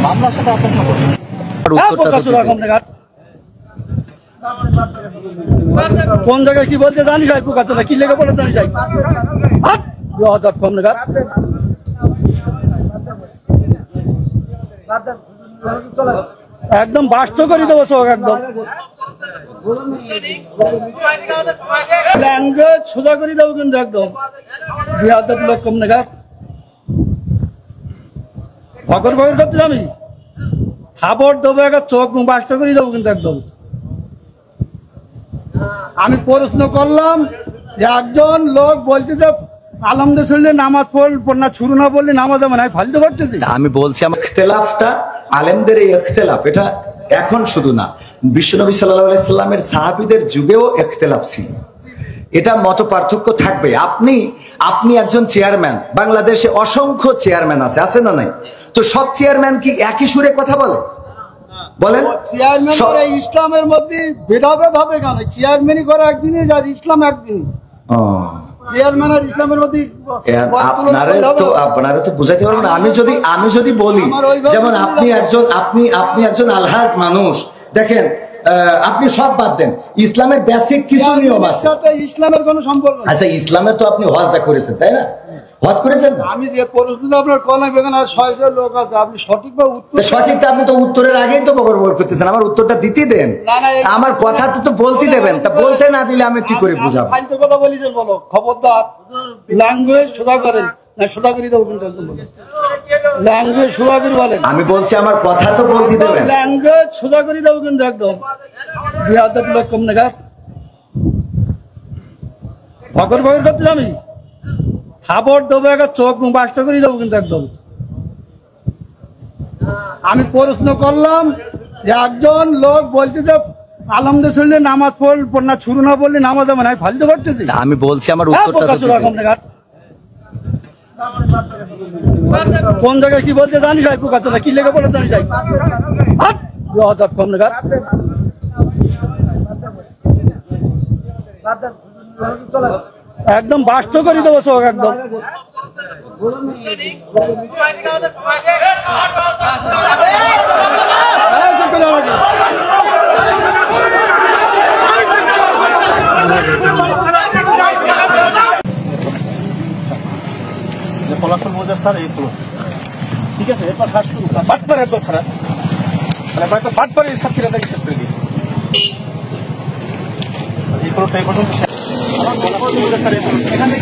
মামলার সাথে আপনার কোন জায়গায় কি বলতে জানি যাই পোকাচোরা কি লেগে পড়ে জানি যাই কম নেগার একদম বাস্ত করে দেবো সব একদম ল্যাঙ্গুয়েজ সোজা করে দেবো কিন্তু একদম বিহার লোক কম নেগার ভগর ভগর করতে আমি খাবার দেবো একটা চোখ বাস্ত করে দেবো কিন্তু একদম আমি প্রশ্ন করলাম যে একজন লোক বলতে যে আলহামদুলিল্লাহ নামাজ পড়না শুরু না বললে নামাজ আমি ফালতে পারতেছি আমি বলছি আমার ইখতিলাফটা আলেমদের এই ইখতিলাফ এটা এখন শুধু না বিশ্বনবী সাল্লাল্লাহু আলাইহি সাল্লামের সাহাবীদের যুগেও ইখতিলাফ ছিল এটা মত পার্থক্য থাকবে আপনি একজন চেয়ারম্যান বাংলাদেশে অসংখ্য চেয়ারম্যান আছে না নাই তো সব চেয়ারম্যান কি একই সুরে কথা বলেন চেয়ারম্যান ইসলামের মধ্যে ভেদাভেদ হবে কেন চেয়ারম্যানই করে এক জিনিস আর ইসলাম এক জিনিস চেয়ারম্যান আর ইসলামের মধ্যে আপনারা তো বুঝাইতে পারবেন না আমি যদি বলি যেমন আপনি একজন আলহাজ মানুষ দেখেন আপনি সব বাদ দেন ইসলামের বেসিক কিছু নিয়ম আছে ইসলামের কোনো সম্পর্ক আচ্ছা ইসলামের তো আপনি হজটা করেছেন তাই না হজ করেছেন না আমি যে প্রশ্ন আপনার কলাম বেগান আর 600 লোক আছে আপনি সঠিকভাবে উত্তর সঠিকটা আপনি তো উত্তরের আগেই তো বকর করতেছেন আমার উত্তরটা দিতে দেন আমার কথা তো বলতে দেবেন তা বলতে না দিলে আমি কি করে বুঝাবো ফালতু কথা বলিছেন বলো খবরদার ল্যাঙ্গুয়েজ সোজা করেন না সোজা করে দেবো কিন্তু ল্যাঙ্গুয়েজ সোজা করে বলেন আমি বলছি আমার কথা তো বলতে দেবেন ল্যাঙ্গুয়েজ সোজা করে দেবো কিন্তু একদম বিহার লোক কম নেগার ভগর ভগর করতে আমি খাবার দেবো একটা চোখ বাস্ত করে দেবো কিন্তু একদম আমি প্রশ্ন করলাম যে একজন লোক বলতে যে আলহামদুলিল্লাহ নামাজ পড়না শুরু না বললে নামাজ আমি ফালতে পারতেছি আমি বলছি আমার উত্তরটা কোন জায়গায় কি বলতে জানি যাই পোকাচোরা কি লেগে পড়ে জানি যাই কম নেগার একদম বাস্ত করে দেবো সব একদম ফলাফল বোঝা স্যার এই হলো ঠিক আছে এরপর কাজ শুরু বাটপার একদম খারাপ মানে বাটপার এই সাক্ষীরা তাকে শেষ করে দিয়েছে এই পর্যন্ত আমার ফলাফল বোঝা স্যার এখানে